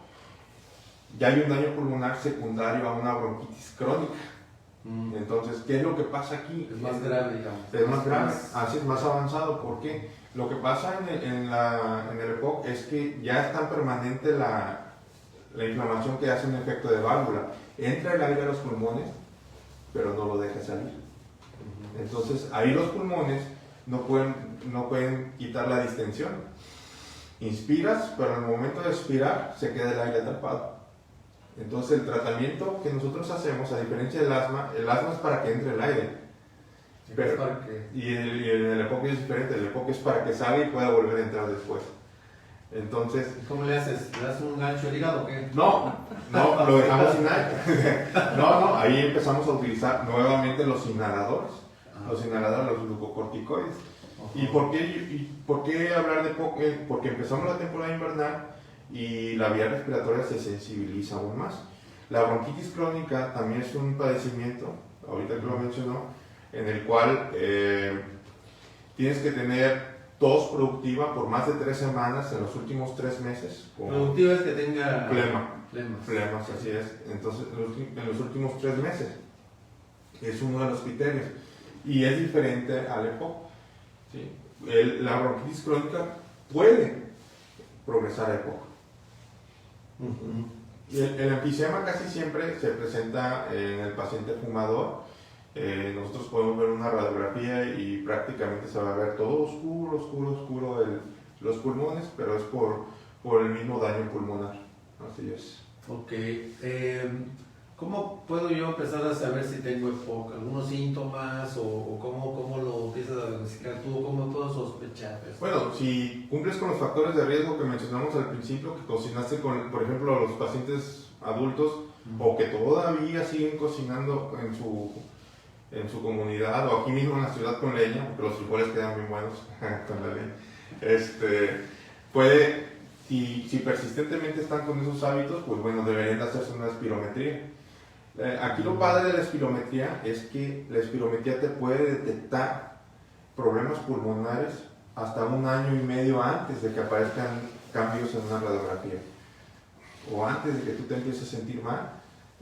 ya hay un daño pulmonar secundario a una bronquitis crónica. Entonces, ¿qué es lo que pasa aquí? Es más grave, digamos. Es más grave, así es más avanzado. ¿Por qué? Lo que pasa en el EPOC es que ya es tan permanente la inflamación que hace un efecto de válvula. Entra el aire a los pulmones, pero no lo deja salir. Entonces, ahí los pulmones no pueden quitar la distensión. Inspiras, pero al momento de expirar se queda el aire atrapado. Entonces el tratamiento que nosotros hacemos, a diferencia del asma, el asma es para que entre el aire. Pero, y el EPOC es diferente, el EPOC es para que salga y pueda volver a entrar después. Entonces, ¿cómo le haces? ¿Le das un gancho al hígado o qué? No, lo dejamos sin aire. No, ahí empezamos a utilizar nuevamente los inhaladores. Los inhaladores, los glucocorticoides. ¿Y por qué hablar de EPOC? Porque empezamos la temporada invernal y la vía respiratoria se sensibiliza aún más. La bronquitis crónica también es un padecimiento, ahorita que lo mencionó, en el cual tienes que tener tos productiva por más de 3 semanas en los últimos 3 meses. Productiva es que tenga flemas, así es. Entonces, en los últimos 3 meses es uno de los criterios y es diferente al EPOC. ¿Sí? La bronquitis crónica puede progresar a EPOC. El enfisema casi siempre se presenta en el paciente fumador. Nosotros podemos ver una radiografía y prácticamente se va a ver todo oscuro los pulmones, pero es por el mismo daño pulmonar. Así es. Ok. ¿Cómo puedo yo empezar a saber si tengo EPOC? ¿Algunos síntomas o cómo lo empiezas a diagnosticar tú? ¿Cómo puedo sospechar eso? Bueno, si cumples con los factores de riesgo que mencionamos al principio, que cocinaste con, por ejemplo, los pacientes adultos o que todavía siguen cocinando en su comunidad o aquí mismo en la ciudad con leña, porque los frijoles quedan bien buenos con la leña, si persistentemente están con esos hábitos, pues bueno, deberían hacerse una espirometría. Aquí lo padre de la espirometría es que la espirometría te puede detectar problemas pulmonares hasta 1 año y medio antes de que aparezcan cambios en una radiografía o antes de que tú te empieces a sentir mal.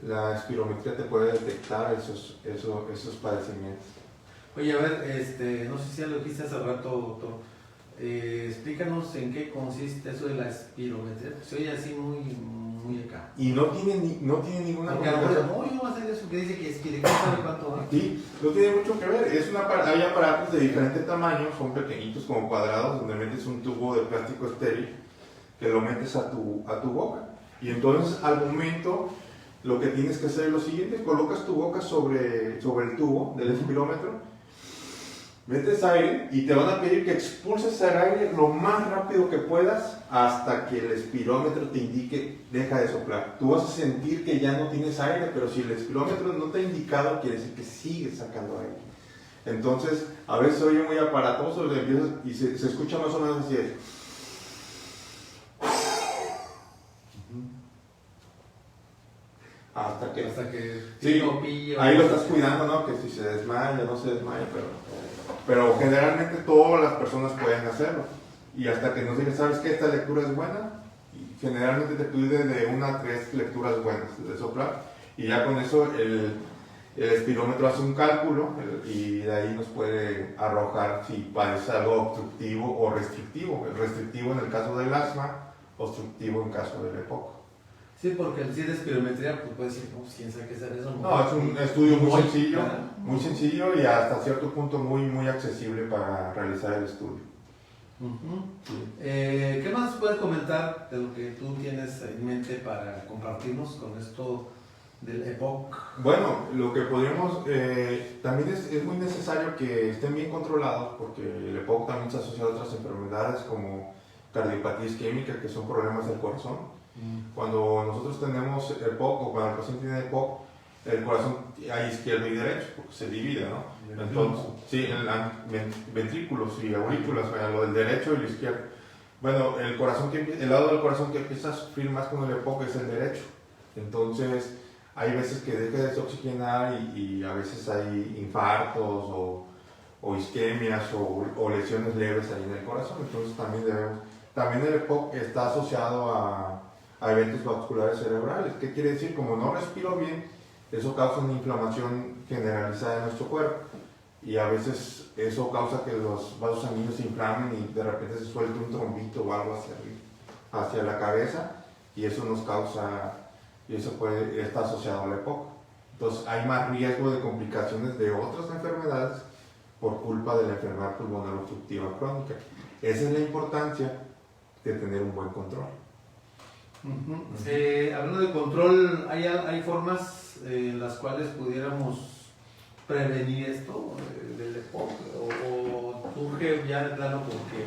La espirometría te puede detectar esos padecimientos. Oye, a ver, no sé si ya lo dijiste hace rato, doctor. Explícanos en qué consiste eso de la espirometría. Se oye así muy acá. Y no tiene ninguna porque no, yo no voy a hacer eso que dice que espiritual sabe cuánto va. Sí, no tiene mucho que ver. Hay aparatos de diferente tamaño, son pequeñitos como cuadrados, donde metes un tubo de plástico estéril que lo metes a tu boca. Y entonces al momento lo que tienes que hacer es lo siguiente: colocas tu boca sobre el tubo del espirómetro, metes aire y te van a pedir que expulses el aire lo más rápido que puedas hasta que el espirómetro te indique deja de soplar. Tú vas a sentir que ya no tienes aire, pero si el espirómetro no te ha indicado, quiere decir que sigues sacando aire. Entonces, a veces oye muy aparatoso y se escucha más o menos así. Hasta que sí, ahí lo estás cuidando, ¿no? Que si se desmaya, no se desmaya, pero generalmente todas las personas pueden hacerlo. Y hasta que nos digan, ¿sabes qué? Esta lectura es buena, y generalmente te pide de 1 a 3 lecturas buenas de soplar, y ya con eso el espirómetro hace un cálculo y de ahí nos puede arrojar si parece algo obstructivo o restrictivo. El restrictivo en el caso del asma, obstructivo en caso del EPOC. Sí, porque el de espirometría, pues puede decir, no, quién sabe qué es eso. No, es un estudio muy sencillo y hasta cierto punto muy accesible para realizar el estudio. Sí. ¿Qué más puedes comentar de lo que tú tienes en mente para compartirnos con esto del EPOC? Bueno, lo que podríamos, también es muy necesario que estén bien controlados, porque el EPOC también se asocia a otras enfermedades como cardiopatía isquémica, que son problemas del corazón. Cuando nosotros tenemos EPOC o cuando el paciente tiene EPOC, el corazón hay izquierdo y derecho, porque se divide, ¿no? Entonces, sí, ventrículos y aurículas, lo del derecho y el izquierdo. Bueno, el lado del corazón que empieza a sufrir más con el EPOC es el derecho. Entonces, hay veces que deja de desoxigenar y a veces hay infartos o isquemias o lesiones leves ahí en el corazón. Entonces, también el EPOC está asociado a eventos vasculares cerebrales. ¿Qué quiere decir? Como no respiro bien, eso causa una inflamación generalizada en nuestro cuerpo y a veces eso causa que los vasos sanguíneos se inflamen y de repente se suelte un trombito o algo hacia la cabeza y eso nos causa, y eso está asociado al EPOC. Entonces hay más riesgo de complicaciones de otras enfermedades por culpa de la enfermedad pulmonar obstructiva crónica. Esa es la importancia de tener un buen control. Hablando de control, ¿hay formas en las cuales pudiéramos prevenir esto del EPOC? ¿O surge ya de plano porque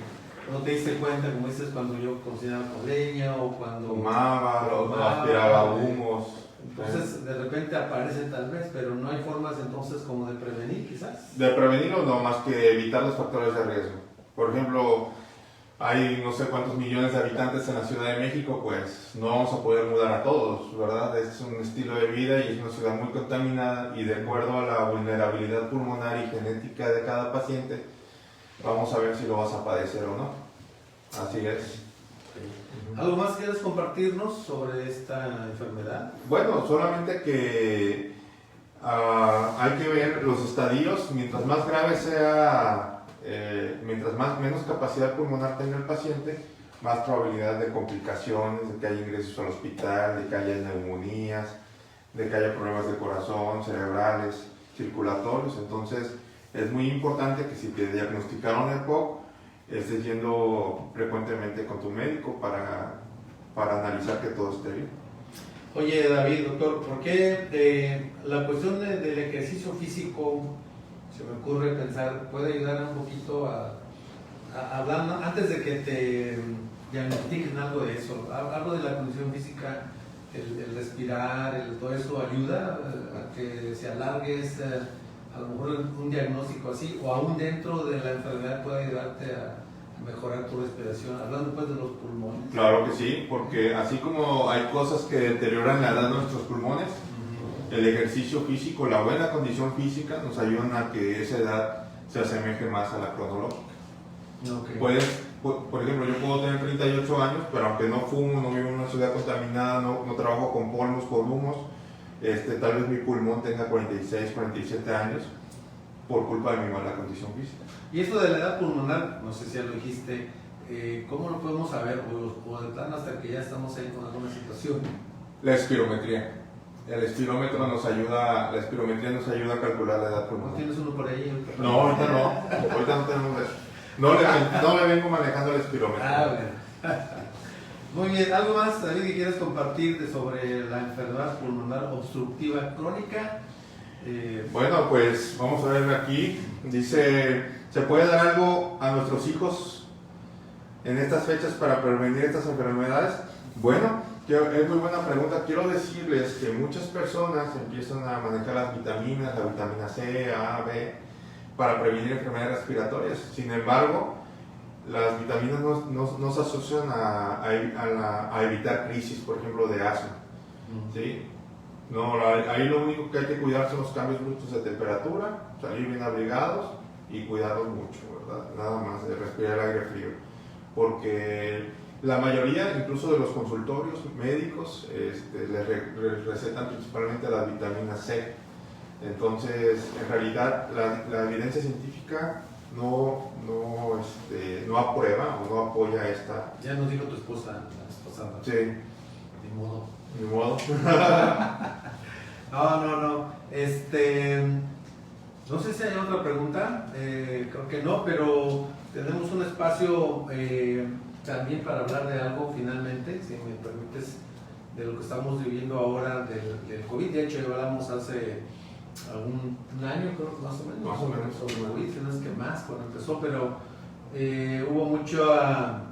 no te diste cuenta, como dices, cuando yo cocinaba con leña o cuando Fumaba, o aspiraba humos? Entonces de repente aparece tal vez, pero no hay formas entonces como de prevenir quizás. De prevenirlo no, más que evitar los factores de riesgo. Por ejemplo, hay no sé cuántos millones de habitantes en la Ciudad de México, pues no vamos a poder mudar a todos, ¿verdad? Es un estilo de vida y es una ciudad muy contaminada y de acuerdo a la vulnerabilidad pulmonar y genética de cada paciente, vamos a ver si lo vas a padecer o no. Así es. ¿Algo más quieres compartirnos sobre esta enfermedad? Bueno, solamente que hay que ver los estadios, mientras más grave sea, menos capacidad pulmonar tenga el paciente, más probabilidad de complicaciones, de que haya ingresos al hospital, de que haya neumonías, de que haya problemas de corazón, cerebrales, circulatorios. Entonces es muy importante que si te diagnosticaron EPOC, estés yendo frecuentemente con tu médico para analizar que todo esté bien. Oye David, doctor, ¿por qué la cuestión del ejercicio físico, se me ocurre pensar, puede ayudar un poquito a hablar, antes de que te diagnostiquen algo de eso, algo de la condición física, el respirar, todo eso ayuda a que se alargue a lo mejor un diagnóstico así, o aún dentro de la enfermedad puede ayudarte a mejorar tu respiración, hablando pues de los pulmones? Claro que sí, porque así como hay cosas que deterioran la edad de nuestros pulmones, el ejercicio físico, la buena condición física nos ayudan a que esa edad se asemeje más a la cronológica. Okay. Puedes, por ejemplo, yo puedo tener 38 años, pero aunque no fumo, no vivo en una ciudad contaminada, no trabajo con polvos, con humos, tal vez mi pulmón tenga 46, 47 años por culpa de mi mala condición física. Y esto de la edad pulmonar, no sé si ya lo dijiste, ¿cómo lo podemos saber? O de plano hasta que ya estamos ahí con alguna situación. La espirometría. El espirómetro nos ayuda, la espirometría nos ayuda a calcular la edad ¿No pulmonar. tienes uno por ahí? No, ahorita no tenemos eso. No le vengo manejando el espirómetro. Bueno. Muy bien, ¿algo más, David, que quieres compartir sobre la enfermedad pulmonar obstructiva crónica? Bueno, pues vamos a ver aquí. Dice, ¿se puede dar algo a nuestros hijos en estas fechas para prevenir estas enfermedades? Bueno, es muy buena pregunta. Quiero decirles que muchas personas empiezan a manejar las vitaminas, la vitamina C, A, B, para prevenir enfermedades respiratorias. Sin embargo, las vitaminas no se asocian a evitar crisis, por ejemplo, de asma. ¿Sí? No, ahí lo único que hay que cuidar son los cambios bruscos de temperatura, salir bien abrigados y cuidarlos mucho, ¿verdad? Nada más de respirar aire frío. Porque la mayoría, incluso de los consultorios médicos, les recetan principalmente la vitamina C. Entonces, en realidad, la evidencia científica no aprueba o no apoya esta. Ya nos dijo tu esposa, la esposa. Sí. Ni modo. Ni modo. No. No sé si hay otra pregunta, creo que no, pero tenemos un espacio también para hablar de algo finalmente, si me permites, de lo que estamos viviendo ahora del COVID. De hecho, ya hablamos hace un año, creo, más o menos, sobre el COVID, si no es que más, cuando empezó, pero hubo mucha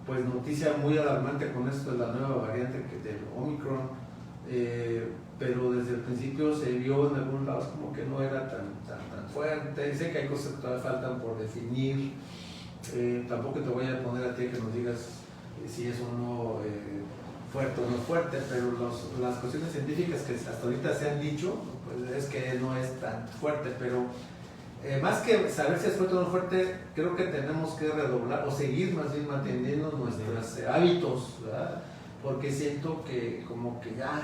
pues noticia muy alarmante con esto de la nueva variante del Omicron, pero desde el principio se vio en algunos lados como que no era tan fuerte. Sé que hay cosas que todavía faltan por definir, tampoco te voy a poner a ti que nos digas si es o no fuerte o no fuerte, pero las cuestiones científicas que hasta ahorita se han dicho, pues es que no es tan fuerte, pero más que saber si es fuerte o no fuerte, creo que tenemos que redoblar o seguir más bien manteniendo nuestros hábitos, ¿verdad? Porque siento que como que ya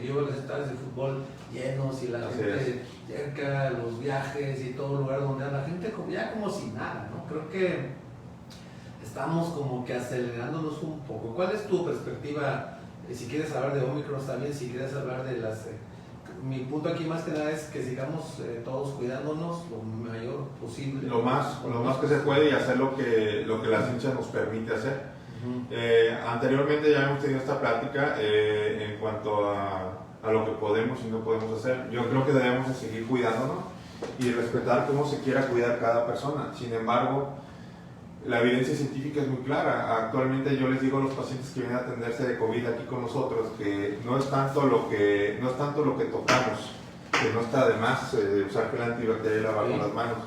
yo veo los estadios de fútbol llenos y la gente cerca, los viajes y todo lugar donde la gente como si nada, ¿no? Creo que estamos como que acelerándonos un poco. ¿Cuál es tu perspectiva? Si quieres hablar de Omicron está bien, si quieres hablar de las mi punto aquí más que nada es que sigamos todos cuidándonos lo mayor posible. Lo más que se puede y hacer lo que la ciencia nos permite hacer. Anteriormente ya hemos tenido esta plática en cuanto a lo que podemos y no podemos hacer. Yo creo que debemos de seguir cuidándonos y respetar cómo se quiera cuidar cada persona. Sin embargo, la evidencia científica es muy clara. Actualmente yo les digo a los pacientes que vienen a atenderse de COVID aquí con nosotros que no es tanto lo que tocamos, que no está de más usar gel antibacterial y lavar con las manos,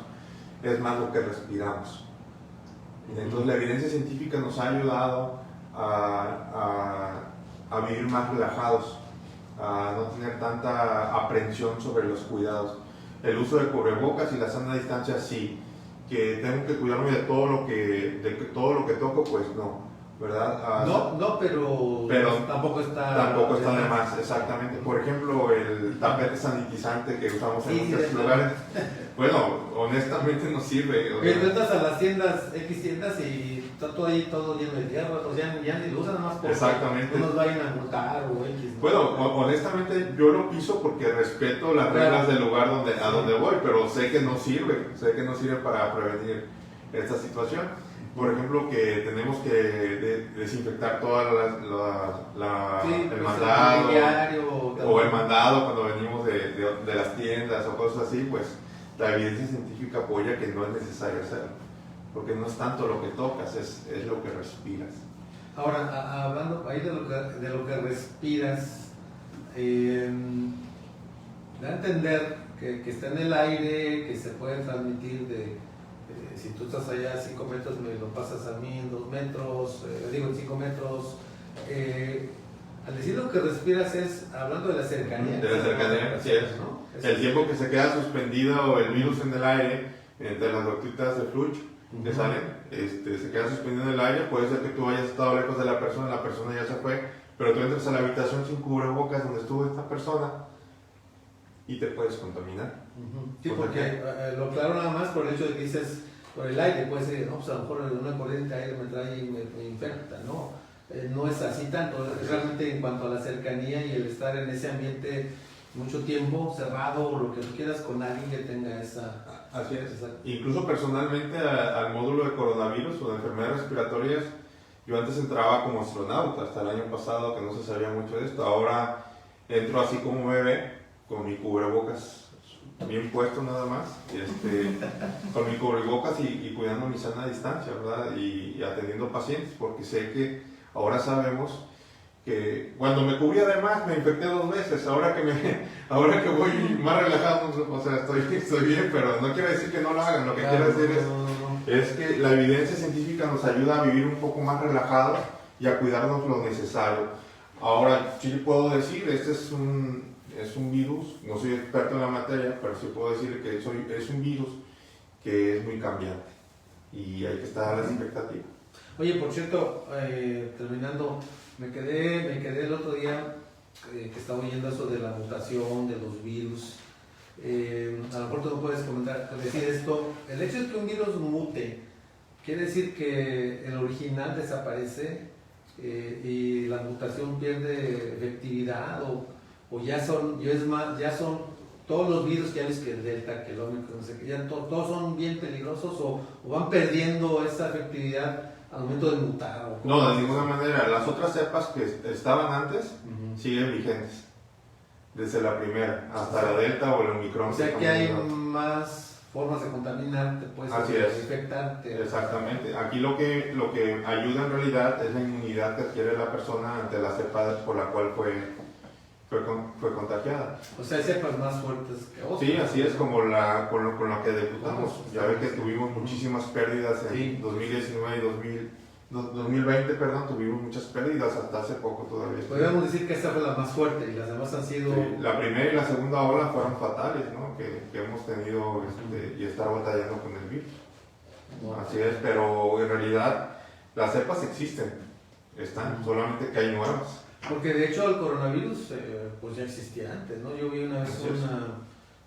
es más lo que respiramos. Entonces la evidencia científica nos ha ayudado a vivir más relajados, a no tener tanta aprensión sobre los cuidados. El uso de cubrebocas y la sana distancia sí, que tengo que cuidarme de todo lo que toco, pues no, ¿verdad? Pero tampoco está de más, exactamente. Por ejemplo, el tapete sanitizante que usamos en muchos lugares, bueno, honestamente no sirve. Pero entras a las X tiendas y está todo lleno de tierra, o sea, ya ni lo usan nada más porque exactamente. no nos vayan a multar o X. ¿No? Bueno, honestamente yo lo piso porque respeto las reglas del lugar a donde voy, pero sé que no sirve para prevenir esta situación. Por ejemplo, que tenemos que desinfectar todas el mandado o el mandado cuando venimos de las tiendas o cosas así, pues la evidencia científica apoya que no es necesario hacerlo, porque no es tanto lo que tocas, es lo que respiras. Ahora, hablando ahí de lo que respiras, da a entender que está en el aire, que se puede transmitir si tú estás allá a 5 metros, me lo pasas a mí en 2 metros, en 5 metros. Al decir lo que respiras es hablando de la cercanía. De la cercanía, sí es. ¿No? El tiempo que se queda suspendido el virus en el aire, entre las gotitas de fluch que salen, se queda suspendido en el aire. Puede ser que tú hayas estado lejos de la persona ya se fue, pero tú entras a la habitación sin cubrebocas donde estuvo esta persona y te puedes contaminar. Sí, porque lo claro nada más por el hecho de que dices por el aire, puede ser, no, pues a lo mejor una corriente de aire me trae y me infecta, ¿no? No es así tanto, realmente en cuanto a la cercanía y el estar en ese ambiente mucho tiempo cerrado o lo que tú quieras con alguien que tenga esa... Así es. Incluso personalmente al módulo de coronavirus o de enfermedades respiratorias, yo antes entraba como astronauta hasta el año pasado que no se sabía mucho de esto. Ahora entro así como bebé con mi cubrebocas bien puesto nada más, con mi cubrebocas y cuidando mi sana distancia, ¿verdad? Y atendiendo pacientes, porque sé que ahora sabemos que cuando me cubrí además me infecté 2 veces, ahora que voy más relajado, o sea, estoy bien, pero no quiere decir que no lo hagan, lo que quiero decir es que la evidencia científica nos ayuda a vivir un poco más relajados y a cuidarnos lo necesario. Ahora, sí puedo decir, este es un virus, no soy experto en la materia, pero sí puedo decir que es un virus que es muy cambiante y hay que estar a la expectativa. Oye, por cierto, terminando, me quedé el otro día que estaba oyendo eso de la mutación de los virus. A lo mejor tú no puedes decir esto. El hecho de que un virus mute quiere decir que el original desaparece y la mutación pierde efectividad o ya son todos los virus que ya ves que el delta, que el omicron, no sé qué, ya todos son bien peligrosos o van perdiendo esa efectividad al momento de mutar. No, de ninguna manera. Las otras cepas que estaban antes siguen vigentes. Desde la primera hasta la delta o el omicron. O sea que hay más formas de contaminarte, puedes infectarte. Exactamente. Aquí lo que ayuda en realidad es la inmunidad que adquiere la persona ante la cepa por la cual fue contagiada. O sea, hay cepas más fuertes que otras. Sí, así es como con la que debutamos. Ya ve que tuvimos muchísimas pérdidas en 2019 y 2020, tuvimos muchas pérdidas hasta hace poco todavía. Podríamos decir que esta fue la más fuerte y las demás han sido... Sí, la primera y la segunda ola fueron fatales, ¿no? Que hemos tenido y estar batallando con el virus. Bueno, así es, pero en realidad las cepas existen, están, solamente que hay nuevas. Porque de hecho el coronavirus pues ya existía antes, ¿no? Yo vi una vez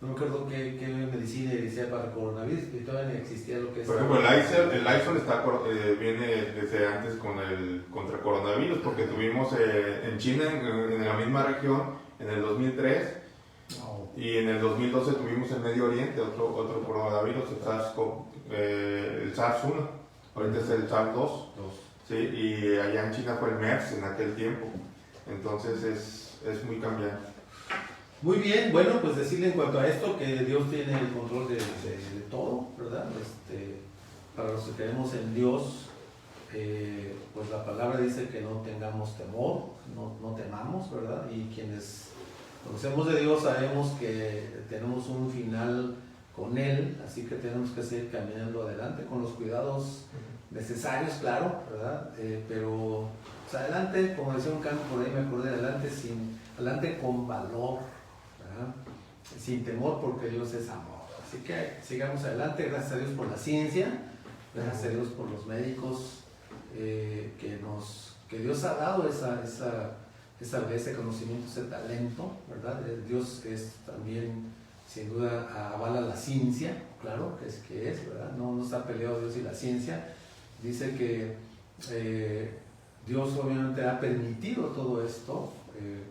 no me acuerdo qué medicina decía para el coronavirus, y todavía ni existía lo que es... Por ejemplo, el Lysol viene desde antes contra coronavirus, porque tuvimos en China, en la misma región, en el 2003, Oh. Y en el 2012 tuvimos en Medio Oriente otro coronavirus, el SARS-1, ahorita es el SARS-2. Sí, y allá en China fue el MERS en aquel tiempo. Entonces es muy cambiante. Muy bien, bueno, pues decirle en cuanto a esto que Dios tiene el control de todo, ¿verdad? Para los que creemos en Dios, pues la palabra dice que no tengamos temor, no temamos, ¿verdad? Y quienes conocemos de Dios sabemos que tenemos un final con Él, así que tenemos que seguir caminando adelante con los cuidados necesarios, claro, ¿verdad? Pero pues, adelante, como decía un canto por ahí, me acordé, adelante con valor, ¿verdad? Sin temor, porque Dios es amor. Así que sigamos adelante, gracias a Dios por la ciencia, gracias a Dios por los médicos que Dios ha dado ese conocimiento, ese talento, ¿verdad? Dios es también, sin duda, avala la ciencia, claro, que es, ¿verdad? No está peleado Dios y la ciencia. Dice que Dios obviamente ha permitido todo esto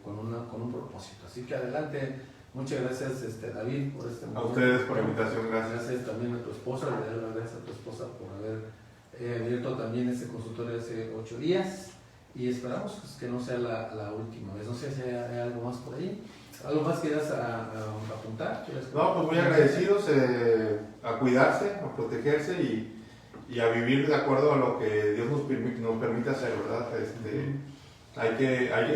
con un propósito. Así que adelante, muchas gracias David por este momento. A ustedes por la invitación, gracias. Gracias también a tu esposa, le doy las gracias a tu esposa por haber abierto también este consultorio hace 8 días y esperamos pues, que no sea la última vez. No sé si hay algo más por ahí. ¿Algo más quieras apuntar? No, pues muy agradecidos a cuidarse, a protegerse y a vivir de acuerdo a lo que Dios nos permite hacer, ¿verdad?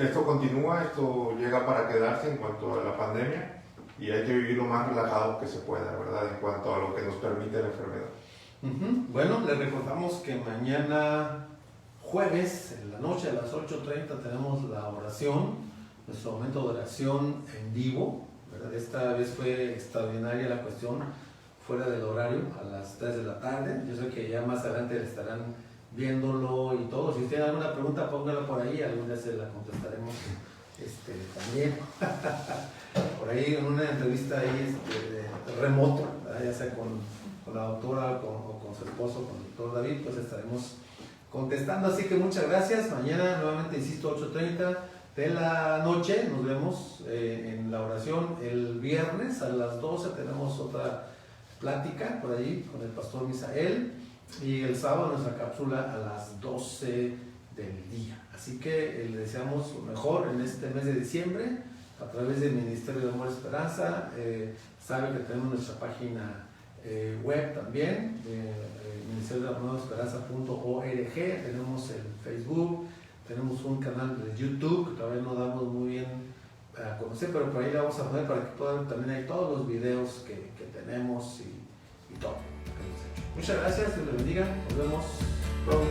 Esto continúa, esto llega para quedarse en cuanto a la pandemia y hay que vivir lo más relajado que se pueda, ¿verdad? En cuanto a lo que nos permite la enfermedad. Bueno, les recordamos que mañana jueves, en la noche a las 8:30 tenemos la oración, nuestro momento de oración en vivo, ¿verdad? Esta vez fue extraordinaria la cuestión, fuera del horario, a las 3 de la tarde. Yo sé que ya más adelante estarán viéndolo y todo. Si tienen alguna pregunta, pónganla por ahí, algún día se la contestaremos también. Por ahí en una entrevista ahí remoto, ¿verdad? Ya sea con la doctora o con su esposo, con el doctor David, pues estaremos contestando. Así que muchas gracias. Mañana nuevamente, insisto, 8:30 de la noche, nos vemos en la oración. El viernes a las 12 tenemos otra plática por ahí con el pastor Misael y el sábado nuestra cápsula a las 12 del día. Así que le deseamos lo mejor en este mes de diciembre a través del Ministerio de Amor y Esperanza. Sabe que tenemos nuestra página web también, Ministerio de Amor y Esperanza.org, tenemos el Facebook, tenemos un canal de YouTube que todavía no damos muy bien a conocer, pero por ahí la vamos a poner para que puedan, también hay todos los videos que tenemos y todo lo que hemos hecho. Muchas gracias, Dios les bendiga, nos vemos pronto.